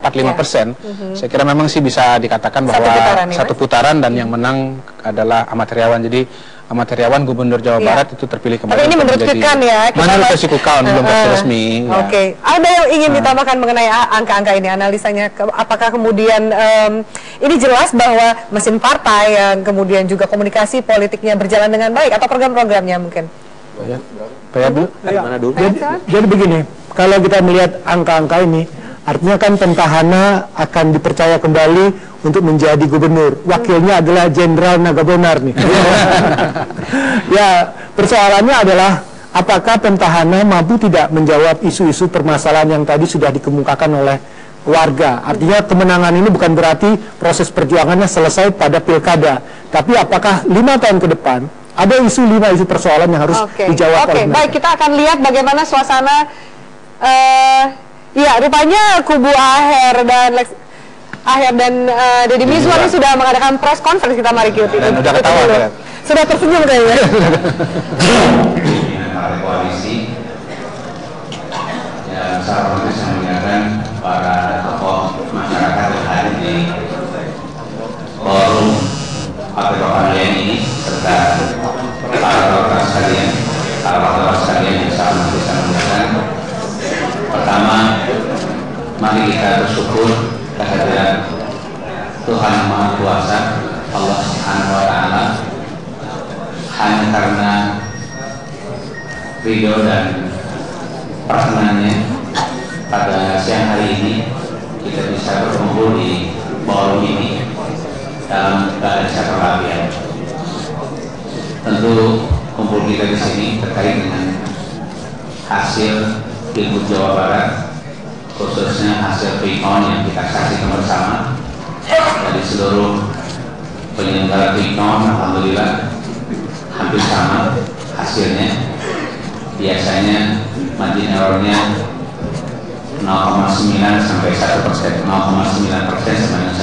45%. Saya kira memang sih bisa dikatakan bahwa satu putaran dan yang menang adalah Ahmad Heriawan. Jadi Ahmad Heriawan Gubernur Jawa Barat itu terpilih kembali. Tapi ini menurut Quick Count ya. Menurut versi Quick Count, belum versi resmi. Oke. Ada yang ingin ditambahkan mengenai angka-angka ini, analisanya? Apakah kemudian ini jelas bahwa mesin partai yang kemudian juga komunikasi politiknya berjalan dengan baik, atau program-programnya mungkin? Jadi begini, kalau kita melihat angka-angka ini, artinya kan petahana akan dipercaya kembali untuk menjadi gubernur. Wakilnya adalah Jenderal Nagabonar nih. Ya, persoalannya adalah apakah petahana mampu tidak menjawab isu-isu permasalahan yang tadi sudah dikemukakan oleh warga. Artinya kemenangan ini bukan berarti proses perjuangannya selesai pada pilkada. Tapi apakah 5 tahun ke depan ada isu 5 isu persoalan yang harus dijawab oleh mereka. Baik, kita akan lihat bagaimana suasana. Ya, rupanya kubu Aher dan Deddy Mizwar ini sudah mengadakan press conference. Kita mari ikuti. Sudah ketawa ya. Sudah tersenyum kayaknya. Partai koalisi yang saya mengingatkan para tokoh masyarakat yang hadir di forum partai kalian ini, serta para wartawan sekalian yang sama bisa mengingatkan. Pertama, mari kita bersyukur kehadiran Tuhan Yang Maha Kuasa, Allah Subhanahu wa Ta'ala. Hanya karena ridho dan perkenannya pada siang hari ini kita bisa berkumpul di forum ini dalam keadaan sehat walafiat. Tentu kumpul kita di sini terkait dengan hasil Pilgub Jawa Barat, khususnya hasil Quick Count yang kita saksikan bersama dari seluruh penyelenggara Quick Count. Alhamdulillah hampir sama hasilnya. Biasanya margin errornya 0,9 sampai 1%, 0,9% sampai 1%.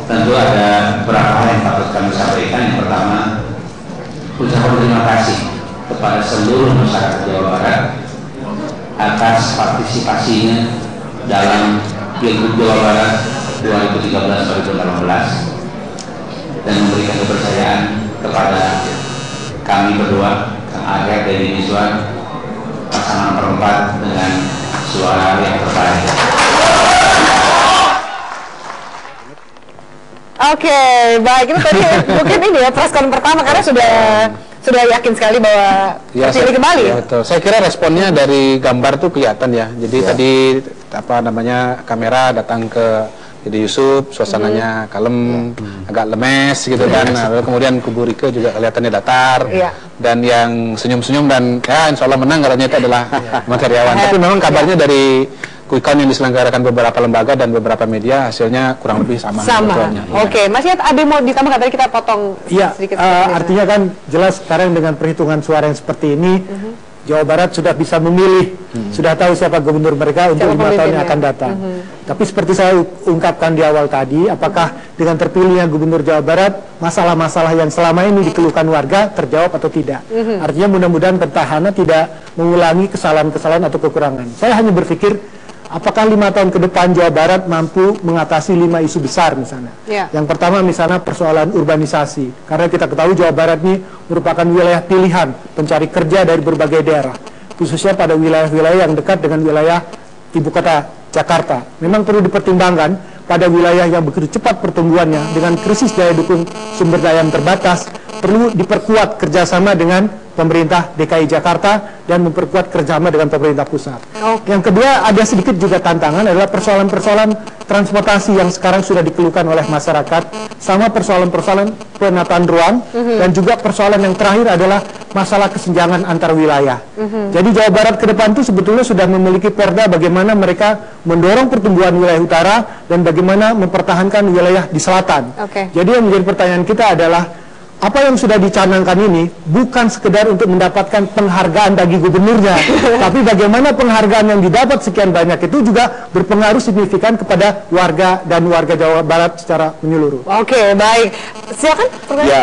Tentu ada beberapa hal yang patut kami sampaikan. Yang pertama, ucapan terima kasih kepada seluruh masyarakat Jawa Barat atas partisipasinya dalam Pilgub Jawa Barat 2013-2018 dan memberikan kepercayaan kepada kami berdua, Kang Aher dan Deddy Mizwar, pasangan perempat dengan suara yang terbaik. Oke, baik. Itu tadi mungkin ini ya preskon pertama, karena sudah yakin sekali bahwa terpilih kembali. Ya, betul. Saya kira responnya dari gambar tuh kelihatan ya. Jadi tadi kamera datang ke Deddy Yusuf, suasananya kalem, agak lemes gitu kan. Lalu kemudian kubu Rieke juga kelihatannya datar, dan yang senyum-senyum dan ya insya Allah menang katanya itu adalah Ahmad Heriawan. Tapi memang kabarnya dari Quick Count yang diselenggarakan beberapa lembaga dan beberapa media, hasilnya kurang lebih sama. Oke, masih ada mau ditambahkan, tadi kita potong sedikit. Artinya kan jelas sekarang dengan perhitungan suara yang seperti ini, Jawa Barat sudah bisa memilih, sudah tahu siapa gubernur mereka untuk 5 tahun yang akan datang. Tapi seperti saya ungkapkan di awal tadi, apakah dengan terpilihnya gubernur Jawa Barat, masalah-masalah yang selama ini dikeluhkan warga terjawab atau tidak? Artinya mudah-mudahan petahana tidak mengulangi kesalahan-kesalahan atau kekurangan. Saya hanya berpikir, apakah 5 tahun ke depan Jawa Barat mampu mengatasi 5 isu besar misalnya? Yang pertama misalnya persoalan urbanisasi. Karena kita ketahui Jawa Barat ini merupakan wilayah pilihan pencari kerja dari berbagai daerah, khususnya pada wilayah-wilayah yang dekat dengan wilayah ibu kota Jakarta. Memang perlu dipertimbangkan pada wilayah yang begitu cepat pertumbuhannya dengan krisis daya dukung sumber daya yang terbatas, perlu diperkuat kerjasama dengan pemerintah DKI Jakarta dan memperkuat kerjasama dengan pemerintah pusat. Yang kedua, ada sedikit juga tantangan adalah persoalan-persoalan transportasi yang sekarang sudah dikeluhkan oleh masyarakat, sama persoalan-persoalan penataan ruang, dan juga persoalan yang terakhir adalah masalah kesenjangan antar wilayah. Jadi Jawa Barat ke depan itu sebetulnya sudah memiliki perda bagaimana mereka mendorong pertumbuhan wilayah utara dan bagaimana mempertahankan wilayah di selatan. Jadi yang menjadi pertanyaan kita adalah, apa yang sudah dicanangkan ini bukan sekedar untuk mendapatkan penghargaan bagi gubernurnya, tapi bagaimana penghargaan yang didapat sekian banyak itu juga berpengaruh signifikan kepada warga dan warga Jawa Barat secara menyeluruh. Oke, baik. Silakan. Ya,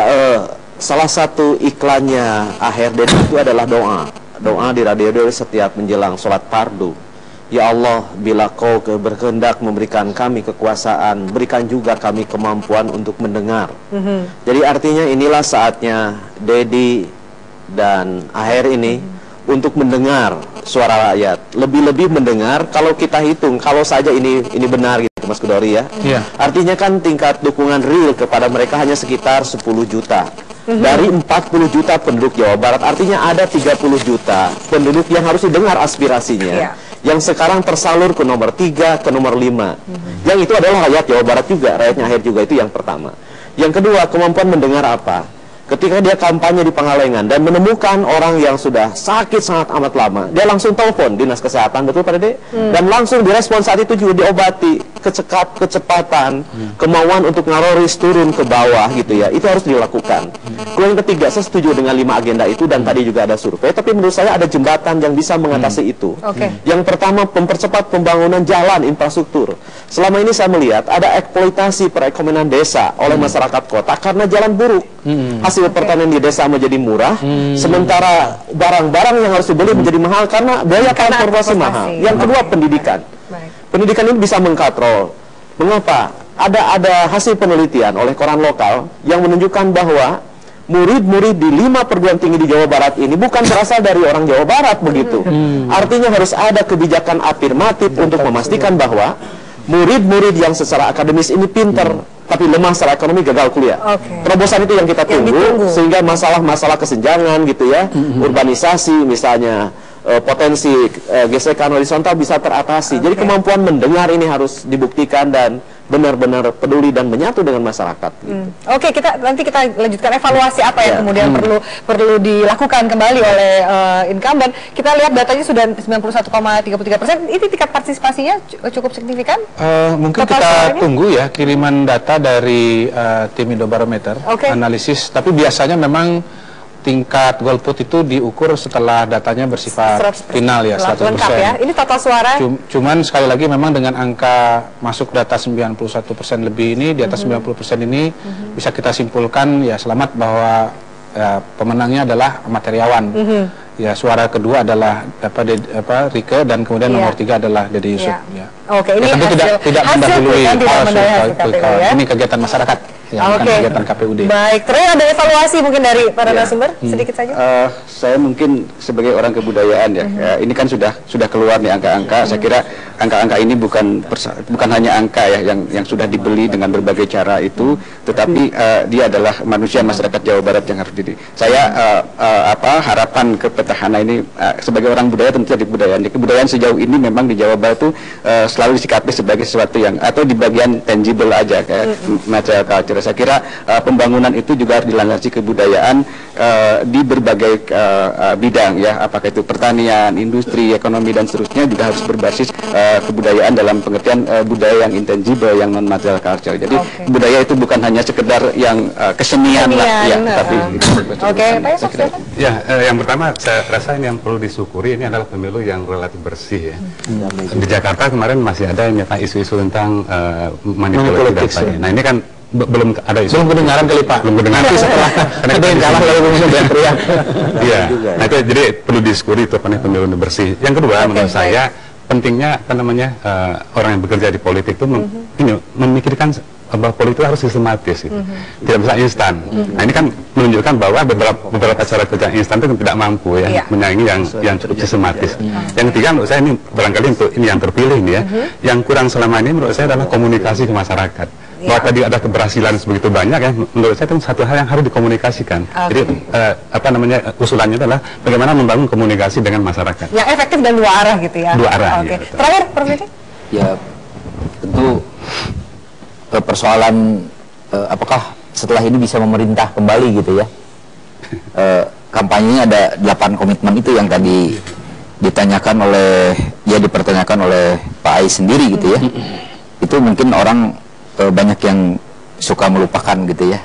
salah satu iklannya Aher Deddy itu adalah doa di radio setiap menjelang sholat fardu. Ya Allah, bila kau berkehendak memberikan kami kekuasaan, berikan juga kami kemampuan untuk mendengar. Jadi artinya inilah saatnya Dedi dan Aher ini untuk mendengar suara rakyat. Lebih-lebih mendengar, kalau kita hitung, kalau saja ini benar gitu Mas Kudori ya. Artinya kan tingkat dukungan real kepada mereka hanya sekitar 10 juta. Dari 40 juta penduduk Jawa Barat, artinya ada 30 juta penduduk yang harus didengar aspirasinya. Yang sekarang tersalur ke nomor 3, ke nomor 5. Yang itu adalah rakyat Jawa Barat juga, rakyatnya Aher juga, itu yang pertama. Yang kedua, kemampuan mendengar apa? Ketika dia kampanye di Pangalengan dan menemukan orang yang sudah sakit sangat amat lama, dia langsung telepon dinas kesehatan, betul Pak Dede? Dan langsung direspon saat itu juga diobati, kecepatan, kemauan untuk ngaroris turun ke bawah gitu ya, itu harus dilakukan. Kalau yang ketiga, saya setuju dengan 5 agenda itu dan tadi juga ada survei, tapi menurut saya ada jembatan yang bisa mengatasi itu. Yang pertama, mempercepat pembangunan jalan infrastruktur. Selama ini saya melihat ada eksploitasi perekonomian desa oleh masyarakat kota karena jalan buruk. Hasil pertanian di desa menjadi murah, sementara barang-barang yang harus dibeli menjadi mahal karena biaya transportasi mahal. Yang kedua, pendidikan. Pendidikan ini bisa mengkatrol. Mengapa? Ada hasil penelitian oleh koran lokal yang menunjukkan bahwa murid-murid di 5 perguruan tinggi di Jawa Barat ini bukan berasal dari orang Jawa Barat begitu. Artinya harus ada kebijakan afirmatif untuk memastikan bahwa murid-murid yang secara akademis ini pinter, tapi lemah secara ekonomi gagal kuliah. Terobosan itu yang kita tunggu, sehingga masalah-masalah kesenjangan gitu ya, urbanisasi misalnya, potensi gesekan horizontal bisa teratasi. Jadi kemampuan mendengar ini harus dibuktikan dan benar-benar peduli dan menyatu dengan masyarakat. Gitu. Oke, nanti kita lanjutkan evaluasi apa yang kemudian perlu dilakukan kembali oleh incumbent. Kita lihat datanya sudah 91,33%. Ini tingkat partisipasinya cukup signifikan? Mungkin kita tunggu ya kiriman data dari tim Indobarometer analisis. Tapi biasanya memang tingkat golput itu diukur setelah datanya bersifat 100%. Final ya, 100%. Lengkap ya. Ini total suara. Cuman sekali lagi memang dengan angka masuk data 91% lebih ini, di atas 90% ini bisa kita simpulkan ya selamat bahwa pemenangnya adalah Ahmad Heriawan. Ya, suara kedua adalah Rike dan kemudian nomor 3 adalah Dede Yusuf. Oke, ini tentu tidak mendahului ini kegiatan masyarakat. Kegiatan KPUD. Baik, terus ada evaluasi mungkin dari para narasumber sedikit saja. Saya mungkin sebagai orang kebudayaan ya, ini kan sudah keluar nih angka-angka. Saya kira angka-angka ini bukan hanya angka ya yang sudah dibeli dengan berbagai cara itu, tetapi dia adalah manusia masyarakat Jawa Barat yang harus diri. Saya harapan ke petahana ini sebagai orang budaya tentu di kebudayaan. Di kebudayaan sejauh ini memang di Jawa Barat itu selalu disikapi sebagai sesuatu yang atau di bagian tangible aja kayak material culture. Saya kira pembangunan itu juga harus dilandasi kebudayaan di berbagai bidang ya, apakah itu pertanian, industri, ekonomi dan seterusnya juga harus berbasis kebudayaan dalam pengertian budaya yang intangible, yang non material culture. Jadi budaya itu bukan hanya sekedar yang kesenian lah ya, tapi yang pertama saya rasa ini yang perlu disyukuri ini adalah pemilu yang relatif bersih ya. Di Jakarta kemarin masih ada isu-isu tentang manipulasi data. Nah ini kan belum ada isu. Belum kedengaran kali Pak. Belum kedengaran setelah ada yang kalah lalu kemudian teriak. Iya. Nah itu jadi perlu disyukuri itu pemilu bersih. Yang kedua menurut saya pentingnya orang yang bekerja di politik itu memikirkan bahwa politik harus sistematis gitu. Tidak bisa instan. Nah ini kan menunjukkan bahwa beberapa cara kerja instan itu tidak mampu ya menyaingi yang cukup sistematis. Yang ketiga menurut saya ini barangkali untuk ini yang terpilih ini ya, yang kurang selama ini menurut saya adalah komunikasi ke masyarakat. Bahwa tadi ada keberhasilan sebegitu banyak ya, menurut saya itu satu hal yang harus dikomunikasikan. Jadi usulannya adalah bagaimana membangun komunikasi dengan masyarakat. Yang efektif dan dua arah gitu ya. Dua arah. Ya, terakhir, Prof. Dede? Ya, tentu persoalan apakah setelah ini bisa memerintah kembali gitu ya. Kampanyenya ada 8 komitmen itu yang tadi ditanyakan dipertanyakan oleh Pak Ais sendiri gitu ya. Itu mungkin orang banyak yang suka melupakan gitu ya.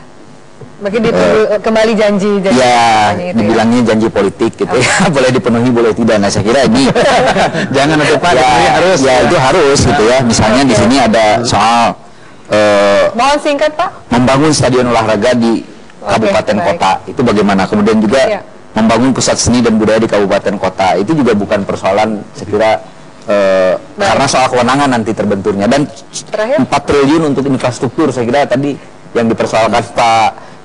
Mungkin kembali janji ya, dibilangnya janji politik gitu ya. Boleh dipenuhi, boleh tidak. Nah saya kira ini jangan ada Pak, harus ya itu harus gitu ya. Misalnya di sini ada soal mohon singkat Pak. Membangun stadion olahraga di kabupaten kota itu bagaimana? Kemudian juga membangun pusat seni dan budaya di kabupaten kota itu juga bukan persoalan saya kira karena soal kewenangan nanti terbenturnya. Dan Terakhir. 4 triliun untuk infrastruktur, saya kira tadi yang dipersoalkan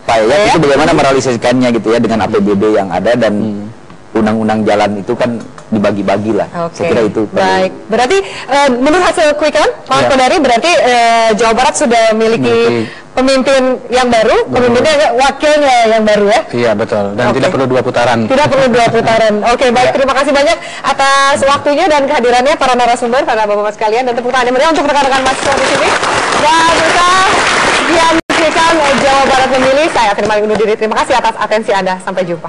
Pak Yayat itu bagaimana merealisasikannya gitu ya dengan APBD yang ada dan undang-undang jalan itu kan dibagi-bagi lah. Saya kira itu. Baik, berarti menurut hasil quick count, Pak Kodari, berarti Jawa Barat sudah memiliki pemimpin yang baru, pemimpinnya wakilnya yang baru ya? Iya betul, dan tidak perlu 2 putaran. Tidak perlu 2 putaran. Oke, baik, terima kasih banyak atas waktunya dan kehadirannya para narasumber, para bapak-bapak sekalian, dan tepuk tangan meriah untuk rekan-rekan mahasiswa di sini. Dan kita yang Jawa Barat memilih, saya akan undur diri. Terima kasih atas atensi Anda. Sampai jumpa.